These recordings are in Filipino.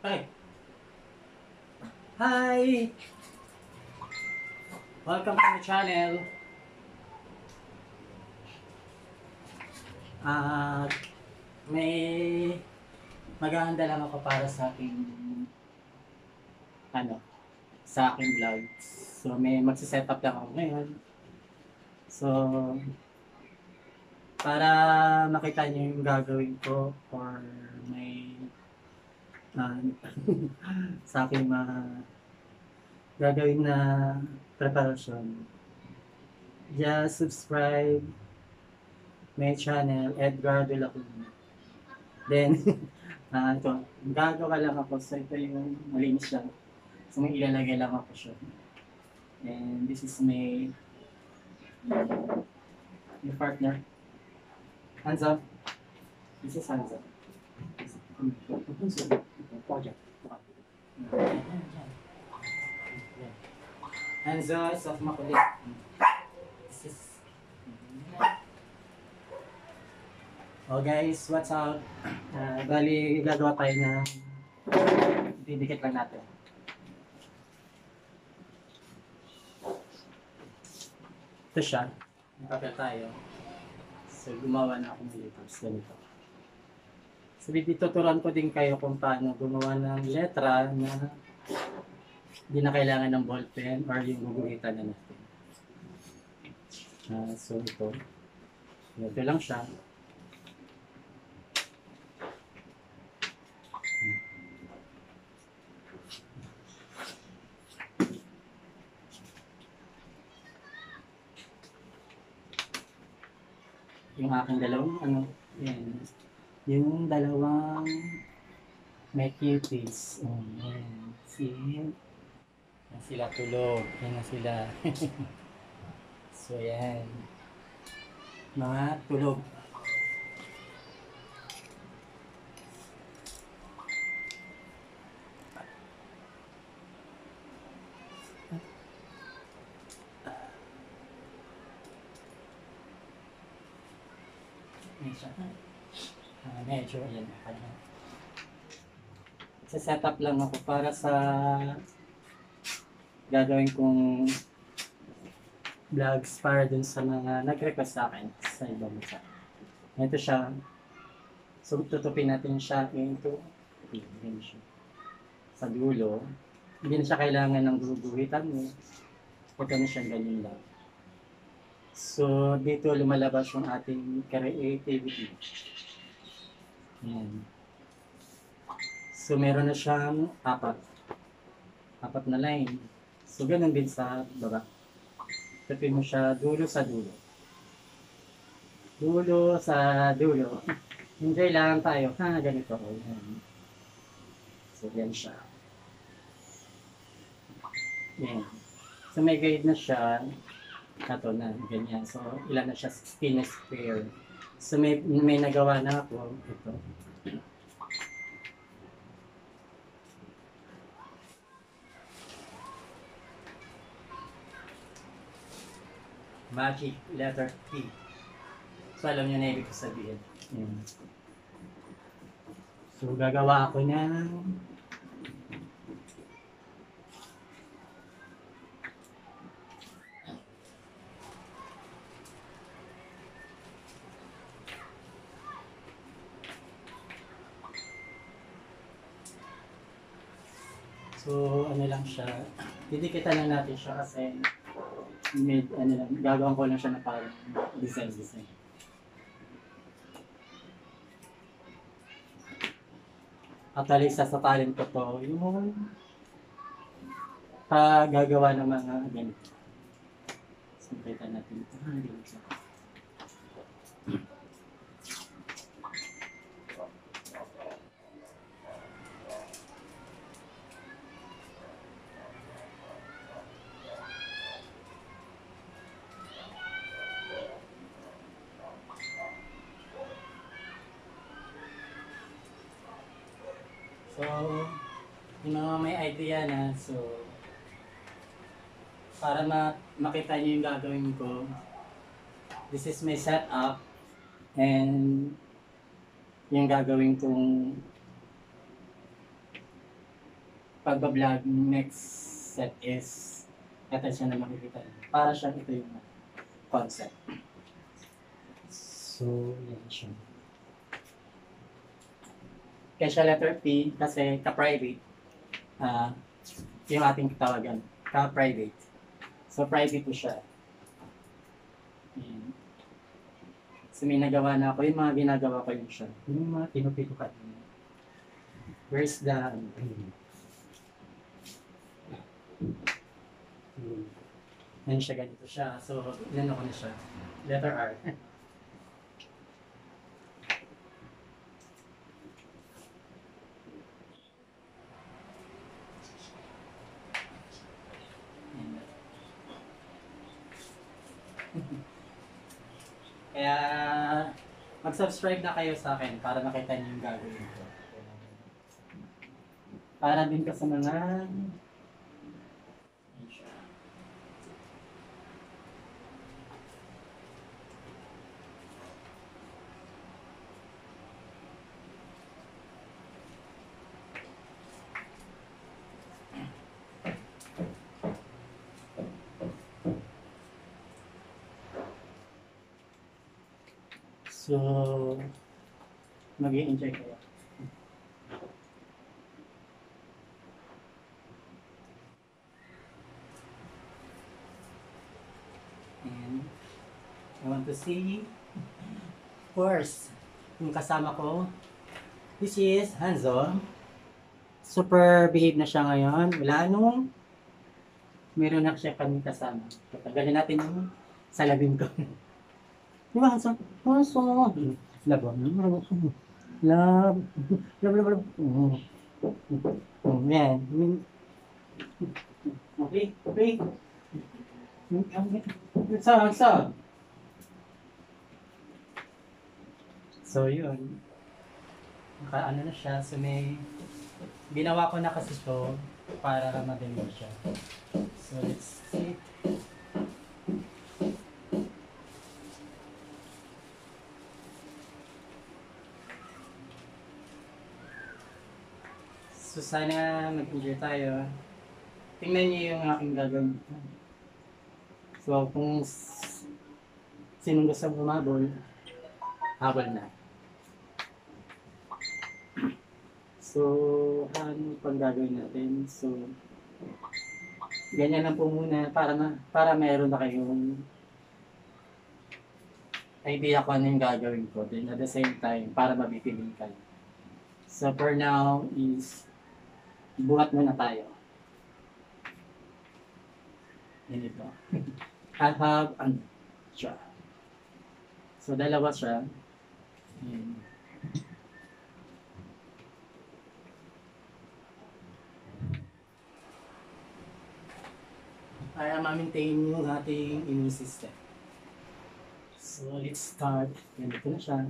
Hi! Hi! Welcome to my channel. At may maghahanda lang ako para sa aking ano, sa aking vlog. So may magse-setup lang ako ngayon. So para makita niyo yung gagawin ko for may uh, sa aking mga gagawin na preparasyon. Just subscribe my channel, Edgar De La Cruz. Then, ito, gagawa lang ako. So, ito yung malinis lang. So, may ilalagay lang ako siya. And this is my partner. Hands up. This is hands up. Project. Hands up, soft makulit. This is... Oh guys, what's up? Bali, gagawa tayo ng didikit lang natin. Ito siya. Magpapel tayo. So, gumawa na ako ng letters. Ganito. So, tuturuan ko din kayo kung paano gumawa ng letra na hindi na kailangan ng ballpen or yung guguhitan na natin. So, ito. Ito lang siya. Yung aking dalawang yan. Yung dalawang may cuties. Yan. See? Yan sila tulog. Yan na sila. So, yan. Mga tulog. Medyo yan. Sa setup lang ako para sa gagawin kong vlogs para dun sa mga nag-request sa akin sa ibang bansa. Ito siya. So, tutupin natin siya into sa dulo. Hindi na siya kailangan ng guguhitan mo. Ito na siya ganyan lang. So, dito lumalabas yung ating creativity. Ayan. So, meron na siyang apat na line. So, ganun din sa baba. Tapin mo siya dulo sa dulo. Dulo sa dulo. Enjoy lang tayo. Ganito. Ayan. So, yan siya. Yan. So, may guide na siya. Ito na, ganyan. So, ilan na siya? 16 square. So, may nagawa na ako. Ito. Magic letter T. So, alam nyo na ibig sabihin. Yan. So, gagawa ako ng so, ano lang siya. Didikitan lang natin siya kasi gagawin ko lang siya na parang design. Actually, isa sa talent ko to, yung gagawa ng mga ganito. So, kita natin ito. Ganito. So, yung mga may idea na, so, para makita nyo yung gagawin ko, this is my setup, and yung gagawin kong pagbablog next set is ito siya na makikita. Para siya ito yung concept. So, yan siya. Kaya siya letter P kasi ka-private. Yung ating tawagan. Ka-private. So, private po siya. Yan. So, may nagawa na ako. Yung mga ginagawa ko yun siya. Yung mga pinupilukat niya. Where's the... Yan siya, ganito siya. So, yan ako na siya. Letter R. Kaya, mag-subscribe na kayo sa akin para makita niyo yung gagawin ko. Para din ka sa mga... So, mag-i-enjoy kayo. And I want to see, of course, yung kasama ko. This is Hanzo. Super behave na siya ngayon. Wala nung meron na siya kami kasama. Tatagalin natin yung salabim ko. Di ba, Hanzo? Hanzo. Love. Love. Love. Yan. Okay. Okay. Hanzo. So, yun. Ano na siya. So, may ginawa ko na kasi ito para madali siya. So, let's see. So, sana mag-enjoy tayo. Tingnan niyo yung aking gagawin. So, kung sinong gusto bumabol, habol na. So, ano pang gagawin natin? So, ganyan lang po muna para meron na kayong idea kung ano yung gagawin ko. Then, at the same time, para mabibili kayo. So, for now is buhat muna tayo. Yan ito. I have an siya. So, dalawa siya. Yan. Para ma-maintain yung ating immune system. So, let's start. Yan ito na siya.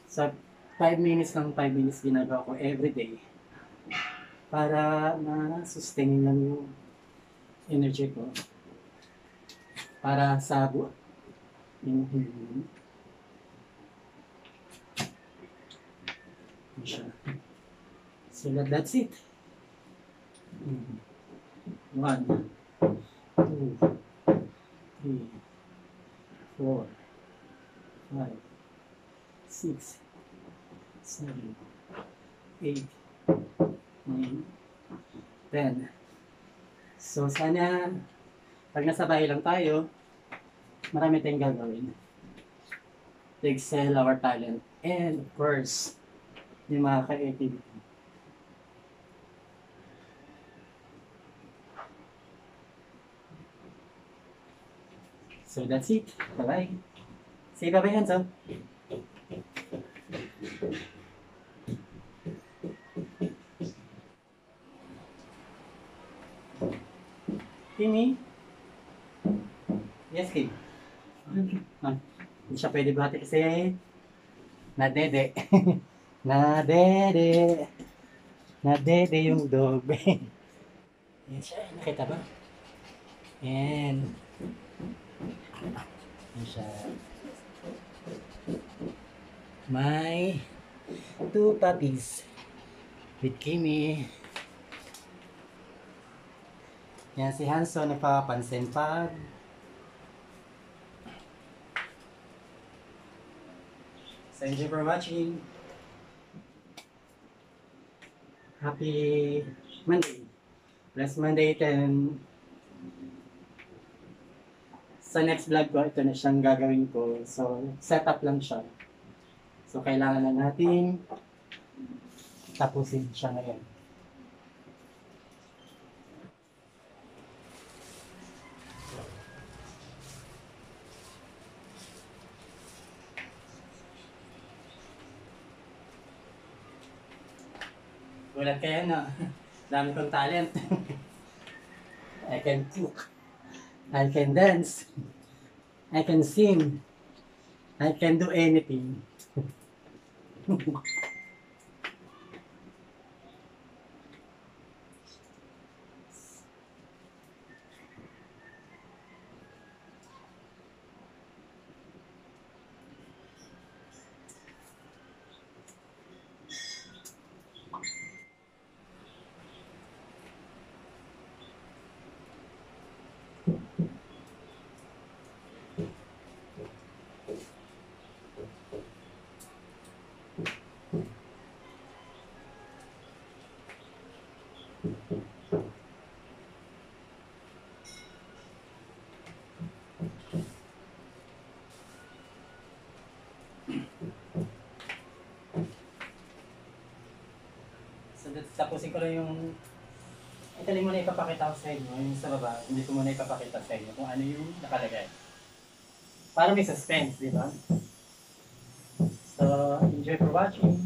Sa 5 minutes lang, 5 minutes ginagawa ko everyday. Para ma-sustain lang yung energy ko. Para sa buwan. So that's it. 1, 2, 3, 4, 5, 6, 7, 8, 9, 10. So sana pag nasa bahay lang tayo, marami tayong gagawin to excel our talent and of course yung mga ka-activity. So that's it. Bye-bye. Say bye-bye, Hanzo. Kimi? Yes, Kim. Hindi siya pwede bati kasi nadede. Nadede. Nadede yung dog. Yan siya. Nakita ba? Yan. Yan siya. My 2 puppies with Kimi. Yan si Hanso nagpapansin pa. Thank you for watching. Happy Monday. Blessed Monday 10. Sa next vlog ko, ito na siyang gagawin ko. So, setup lang siya. So, kailangan na natin tapusin siya ngayon. Gulat kayo, no? Dami kong talent. I can cook. I can dance. I can sing. I can do anything. So, tapusin ko lang yung ito lang muna ipapakita ko sa inyo, yung sa baba, hindi ko muna ipapakita sa inyo kung ano yung nakalagay. Para may suspense, di ba? So, enjoy for watching.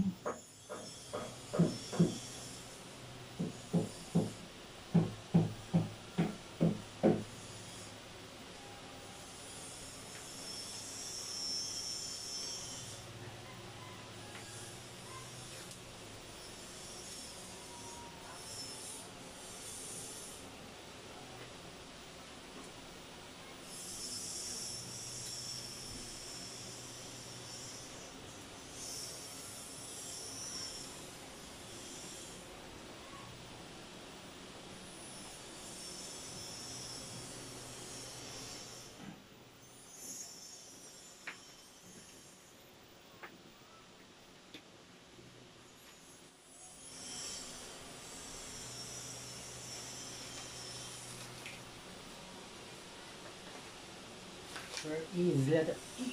Where is letter E?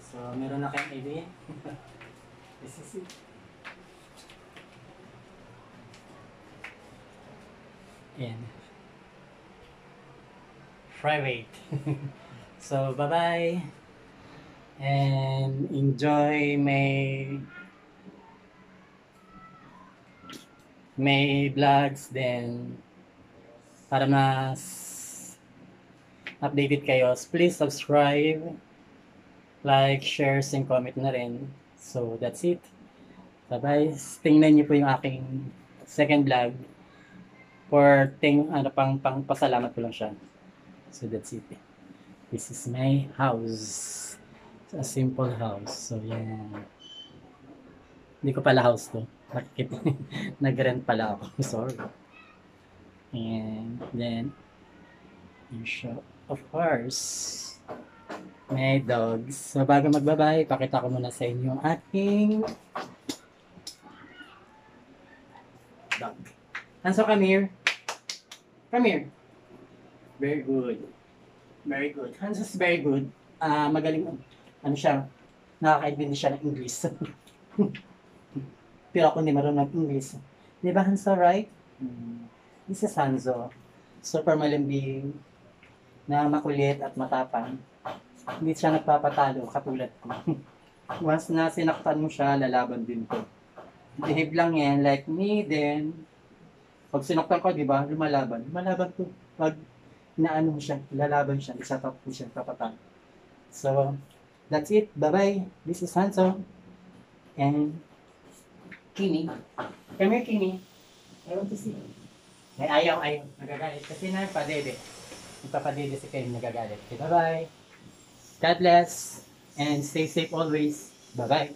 So, meron na kayong idea? This is it. And private. So, bye-bye. And enjoy may vlogs then para mas updated kayo. Please subscribe, like, share, and comment na rin. So, that's it. Bye-bye. Tingnan niyo po yung aking second vlog for pang pasalamat ko lang siya. So, that's it. This is my house. It's a simple house. So, yan. Hindi ko pala house to. Nag-rent pala ako. Sorry. And then, you show, of course, May dogs. So, bago magbabay, pakita ko muna sa inyo ang aking dog. Hanso, come here. Come here. Very good. Very good. Hanso's very good. Magaling, ano siya, nakakaintindi siya ng English. Pero ako hindi marunong English. Di ba, Hanso, right? This is Hanzo. Super malambing, na makulit at matapang. Hindi siya nagpapatalo, katulad ko. Once na sinaktan mo siya, lalaban din to. Behave lang yan, like me, then, pag sinaktan ko, di ba, lumalaban. Lumalaban to. Pag inaano mo siya, lalaban siya, isa tapos siya papatalo. So, that's it. Bye-bye. This is Hanzo. And, Kimi. Come here, Kimi. I want to see. Ay, ayaw. Nagagalit. Kasi na, padede. Magpapadede si Kim, nagagalit. Okay, bye-bye. God bless. And stay safe always. Bye-bye.